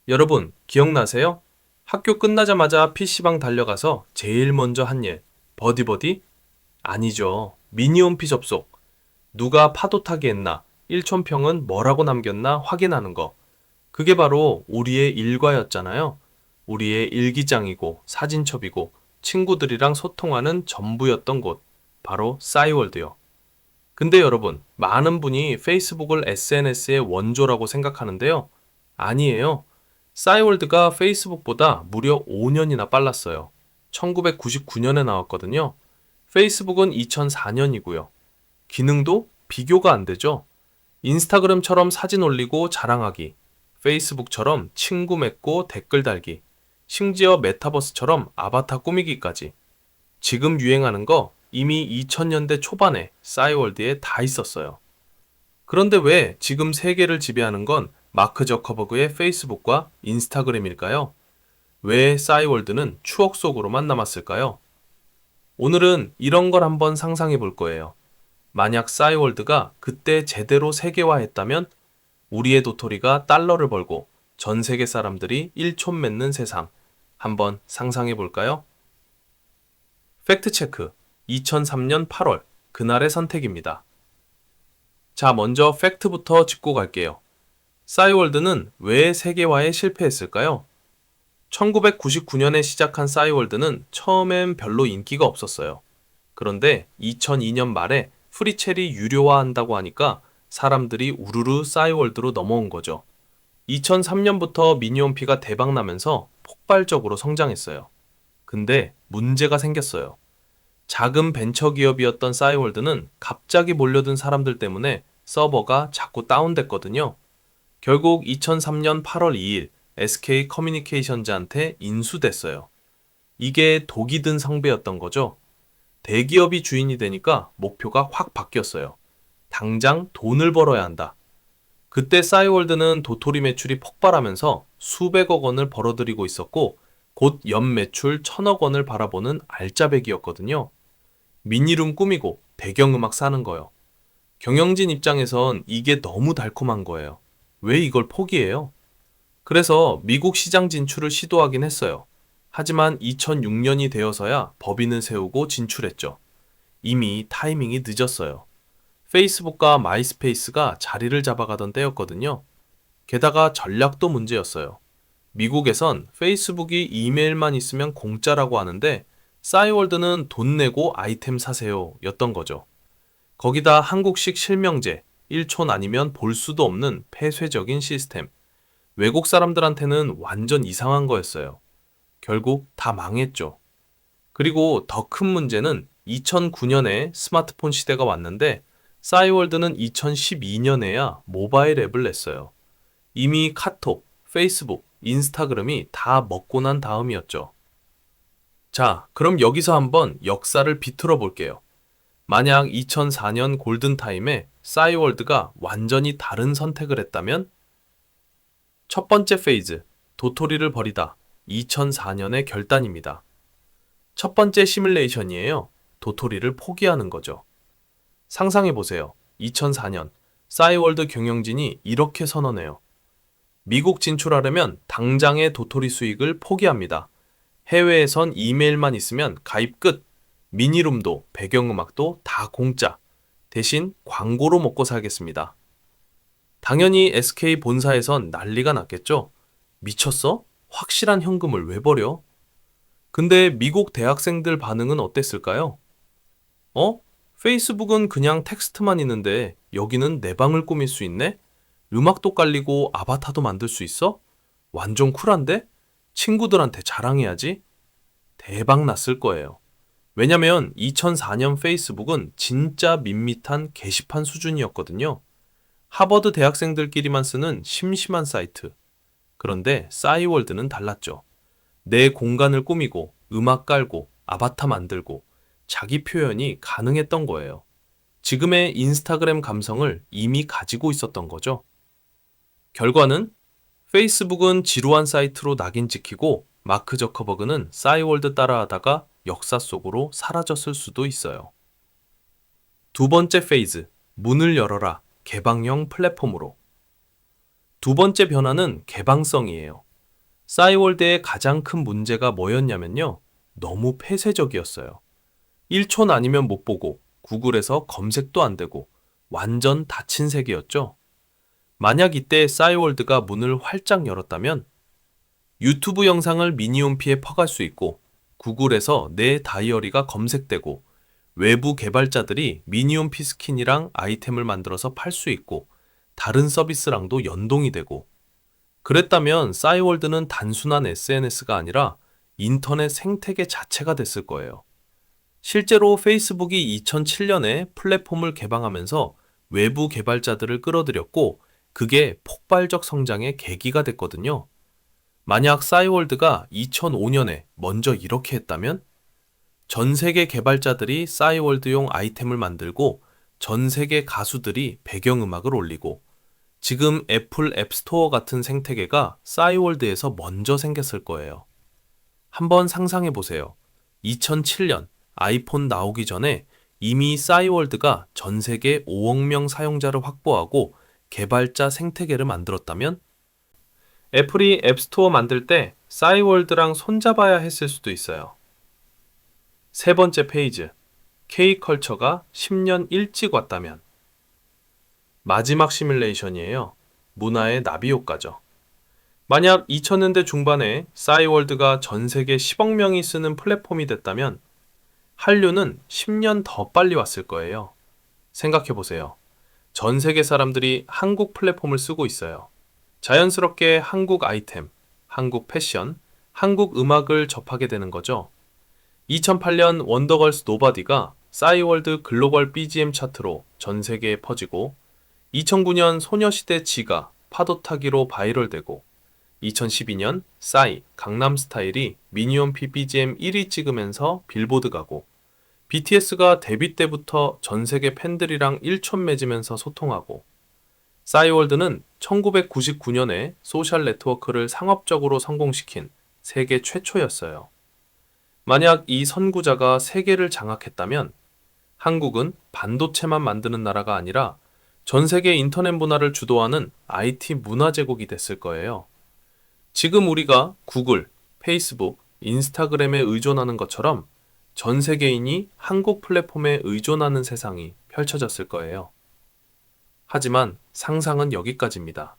여러분, 기억나세요? 학교 끝나자마자 PC방 달려가서 제일 먼저 한 일, 버디버디? 아니죠. 미니홈피 접속. 누가 파도 타기 했나? 일촌평은 뭐라고 남겼나 확인하는 거. 그게 바로 우리의 일과였잖아요. 우리의 일기장이고 사진첩이고 친구들이랑 소통하는 전부였던 곳. 바로 싸이월드요. 근데 여러분, 많은 분이 페이스북을 SNS의 원조라고 생각하는데요. 아니에요. 싸이월드가 페이스북보다 무려 5년이나 빨랐어요. 1999년에 나왔거든요. 페이스북은 2004년이고요. 기능도 비교가 안 되죠. 인스타그램처럼 사진 올리고 자랑하기, 페이스북처럼 친구 맺고 댓글 달기, 심지어 메타버스처럼 아바타 꾸미기까지. 지금 유행하는 거 이미 2000년대 초반에 싸이월드에 다 있었어요. 그런데 왜 지금 세계를 지배하는 건 마크 저커버그의 페이스북과 인스타그램일까요? 왜 싸이월드는 추억 속으로만 남았을까요? 오늘은 이런 걸 한번 상상해 볼 거예요. 만약 싸이월드가 그때 제대로 세계화했다면 우리의 도토리가 달러를 벌고 전 세계 사람들이 일촌 맺는 세상 한번 상상해 볼까요? 팩트체크 2003년 8월 그날의 선택입니다. 자, 먼저 팩트부터 짚고 갈게요. 싸이월드는 왜 세계화에 실패했을까요? 1999년에 시작한 싸이월드는 처음엔 별로 인기가 없었어요. 그런데 2002년 말에 프리첼이 유료화한다고 하니까 사람들이 우르르 싸이월드로 넘어온 거죠. 2003년부터 미니홈피가 대박나면서 폭발적으로 성장했어요. 근데 문제가 생겼어요. 작은 벤처 기업이었던 싸이월드는 갑자기 몰려든 사람들 때문에 서버가 자꾸 다운됐거든요. 결국 2003년 8월 2일 SK 커뮤니케이션즈한테 인수됐어요. 이게 독이 든 성배였던 거죠. 대기업이 주인이 되니까 목표가 확 바뀌었어요. 당장 돈을 벌어야 한다. 그때 싸이월드는 도토리 매출이 폭발하면서 수백억 원을 벌어들이고 있었고 곧 연 매출 1000억 원을 바라보는 알짜배기였거든요. 미니룸 꾸미고 배경음악 사는 거요. 경영진 입장에선 이게 너무 달콤한 거예요. 왜 이걸 포기해요? 그래서 미국 시장 진출을 시도하긴 했어요. 하지만 2006년이 되어서야 법인을 세우고 진출했죠. 이미 타이밍이 늦었어요. 페이스북과 마이스페이스가 자리를 잡아가던 때였거든요. 게다가 전략도 문제였어요. 미국에선 페이스북이 이메일만 있으면 공짜라고 하는데 싸이월드는 돈 내고 아이템 사세요 였던 거죠. 거기다 한국식 실명제, 1촌 아니면 볼 수도 없는 폐쇄적인 시스템. 외국 사람들한테는 완전 이상한 거였어요. 결국 다 망했죠. 그리고 더 큰 문제는 2009년에 스마트폰 시대가 왔는데 싸이월드는 2012년에야 모바일 앱을 냈어요. 이미 카톡, 페이스북, 인스타그램이 다 먹고 난 다음이었죠. 자, 그럼 여기서 한번 역사를 비틀어 볼게요. 만약 2004년 골든타임에 싸이월드가 완전히 다른 선택을 했다면 첫 번째 페이즈, 도토리를 버리다. 2004년의 결단입니다. 첫 번째 시뮬레이션이에요. 도토리를 포기하는 거죠. 상상해 보세요. 2004년 싸이월드 경영진이 이렇게 선언해요. 미국 진출하려면 당장의 도토리 수익을 포기합니다. 해외에선 이메일만 있으면 가입 끝. 미니룸도 배경음악도 다 공짜. 대신 광고로 먹고 살겠습니다. 당연히 SK 본사에선 난리가 났겠죠. 미쳤어? 확실한 현금을 왜 버려? 근데 미국 대학생들 반응은 어땠을까요? 어? 페이스북은 그냥 텍스트만 있는데 여기는 내 방을 꾸밀 수 있네? 음악도 깔리고 아바타도 만들 수 있어? 완전 쿨한데? 친구들한테 자랑해야지. 대박 났을 거예요. 왜냐면 2004년 페이스북은 진짜 밋밋한 게시판 수준이었거든요. 하버드 대학생들끼리만 쓰는 심심한 사이트. 그런데 싸이월드는 달랐죠. 내 공간을 꾸미고 음악 깔고 아바타 만들고 자기 표현이 가능했던 거예요. 지금의 인스타그램 감성을 이미 가지고 있었던 거죠. 결과는 페이스북은 지루한 사이트로 낙인 찍히고 마크 저커버그는 싸이월드 따라하다가 역사 속으로 사라졌을 수도 있어요. 두 번째 페이즈, 문을 열어라, 개방형 플랫폼으로. 두 번째 변화는 개방성이에요. 싸이월드의 가장 큰 문제가 뭐였냐면요. 너무 폐쇄적이었어요. 1촌 아니면 못 보고 구글에서 검색도 안 되고 완전 닫힌 세계였죠. 만약 이때 싸이월드가 문을 활짝 열었다면 유튜브 영상을 미니홈피에 퍼갈 수 있고 구글에서 내 다이어리가 검색되고 외부 개발자들이 미니홈피 스킨이랑 아이템을 만들어서 팔 수 있고 다른 서비스랑도 연동이 되고 그랬다면 싸이월드는 단순한 SNS가 아니라 인터넷 생태계 자체가 됐을 거예요. 실제로 페이스북이 2007년에 플랫폼을 개방하면서 외부 개발자들을 끌어들였고 그게 폭발적 성장의 계기가 됐거든요. 만약 싸이월드가 2005년에 먼저 이렇게 했다면 전 세계 개발자들이 싸이월드용 아이템을 만들고 전 세계 가수들이 배경음악을 올리고 지금 애플 앱스토어 같은 생태계가 싸이월드에서 먼저 생겼을 거예요. 한번 상상해 보세요. 2007년 아이폰 나오기 전에 이미 싸이월드가 전 세계 5억 명 사용자를 확보하고 개발자 생태계를 만들었다면 애플이 앱스토어 만들 때 싸이월드랑 손잡아야 했을 수도 있어요. 세 번째 페이지. K컬처가 10년 일찍 왔다면 마지막 시뮬레이션이에요. 문화의 나비 효과죠. 만약 2000년대 중반에 싸이월드가 전 세계 10억 명이 쓰는 플랫폼이 됐다면 한류는 10년 더 빨리 왔을 거예요. 생각해 보세요. 전 세계 사람들이 한국 플랫폼을 쓰고 있어요. 자연스럽게 한국 아이템, 한국 패션, 한국 음악을 접하게 되는 거죠. 2008년 원더걸스 노바디가 싸이월드 글로벌 BGM 차트로 전 세계에 퍼지고 2009년 소녀시대 지가 파도 타기로 바이럴되고 2012년 싸이 강남스타일이 미니홈피 BGM 1위 찍으면서 빌보드 가고 BTS가 데뷔 때부터 전 세계 팬들이랑 1촌 맺으면서 소통하고 싸이월드는 1999년에 소셜 네트워크를 상업적으로 성공시킨 세계 최초였어요. 만약 이 선구자가 세계를 장악했다면 한국은 반도체만 만드는 나라가 아니라 전 세계 인터넷 문화를 주도하는 IT 문화 제국이 됐을 거예요. 지금 우리가 구글, 페이스북, 인스타그램에 의존하는 것처럼 전 세계인이 한국 플랫폼에 의존하는 세상이 펼쳐졌을 거예요. 하지만 상상은 여기까지입니다.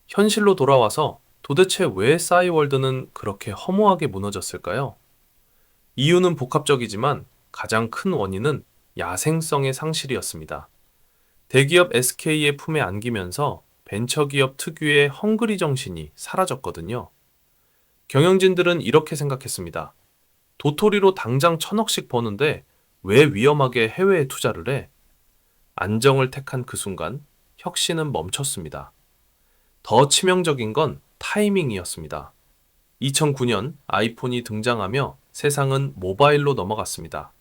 현실로 돌아와서 도대체 왜 싸이월드는 그렇게 허무하게 무너졌을까요? 이유는 복합적이지만 가장 큰 원인은 야생성의 상실이었습니다. 대기업 SK의 품에 안기면서 벤처기업 특유의 헝그리 정신이 사라졌거든요. 경영진들은 이렇게 생각했습니다. 도토리로 당장 1,000억씩 버는데 왜 위험하게 해외에 투자를 해? 안정을 택한 그 순간 혁신은 멈췄습니다. 더 치명적인 건 타이밍이었습니다. 2009년 아이폰이 등장하며 세상은 모바일로 넘어갔습니다.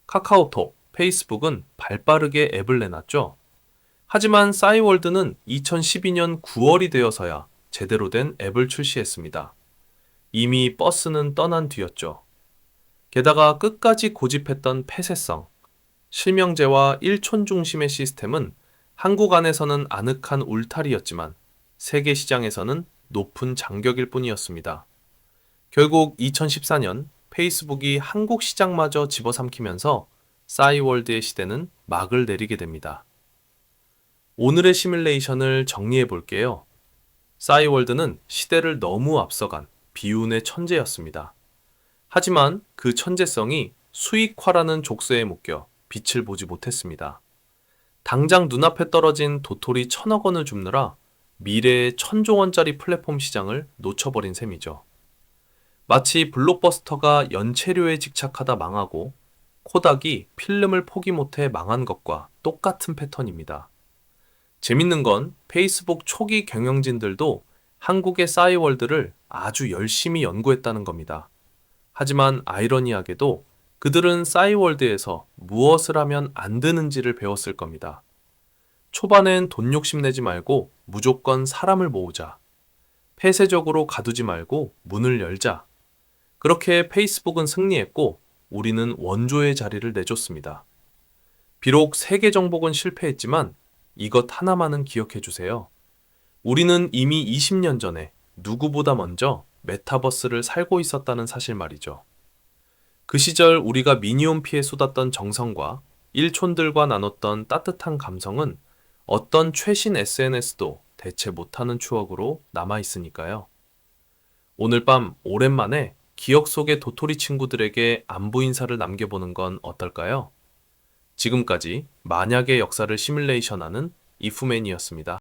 카카오톡, 페이스북은 발빠르게 앱을 내놨죠. 하지만 싸이월드는 2012년 9월이 되어서야 제대로 된 앱을 출시했습니다. 이미 버스는 떠난 뒤였죠. 게다가 끝까지 고집했던 폐쇄성, 실명제와 일촌 중심의 시스템은 한국 안에서는 아늑한 울타리였지만 세계 시장에서는 높은 장벽일 뿐이었습니다. 결국 2014년 페이스북이 한국 시장마저 집어삼키면서 싸이월드의 시대는 막을 내리게 됩니다. 오늘의 시뮬레이션을 정리해 볼게요. 싸이월드는 시대를 너무 앞서간 비운의 천재였습니다. 하지만 그 천재성이 수익화라는 족쇄에 묶여 빛을 보지 못했습니다. 당장 눈앞에 떨어진 도토리 1,000억 원을 줍느라 미래의 1,000조 원짜리 플랫폼 시장을 놓쳐버린 셈이죠. 마치 블록버스터가 연체료에 직착하다 망하고 코닥이 필름을 포기 못해 망한 것과 똑같은 패턴입니다. 재밌는 건 페이스북 초기 경영진들도 한국의 싸이월드를 아주 열심히 연구했다는 겁니다. 하지만 아이러니하게도 그들은 싸이월드에서 무엇을 하면 안 되는지를 배웠을 겁니다. 초반엔 돈 욕심내지 말고 무조건 사람을 모으자. 폐쇄적으로 가두지 말고 문을 열자. 그렇게 페이스북은 승리했고 우리는 원조의 자리를 내줬습니다. 비록 세계 정복은 실패했지만 이것 하나만은 기억해 주세요. 우리는 이미 20년 전에 누구보다 먼저 메타버스를 살고 있었다는 사실 말이죠. 그 시절 우리가 미니홈피에 쏟았던 정성과 일촌들과 나눴던 따뜻한 감성은 어떤 최신 SNS도 대체 못하는 추억으로 남아있으니까요. 오늘 밤 오랜만에 기억 속의 도토리 친구들에게 안부 인사를 남겨보는 건 어떨까요? 지금까지 만약의 역사를 시뮬레이션하는 이프맨이었습니다.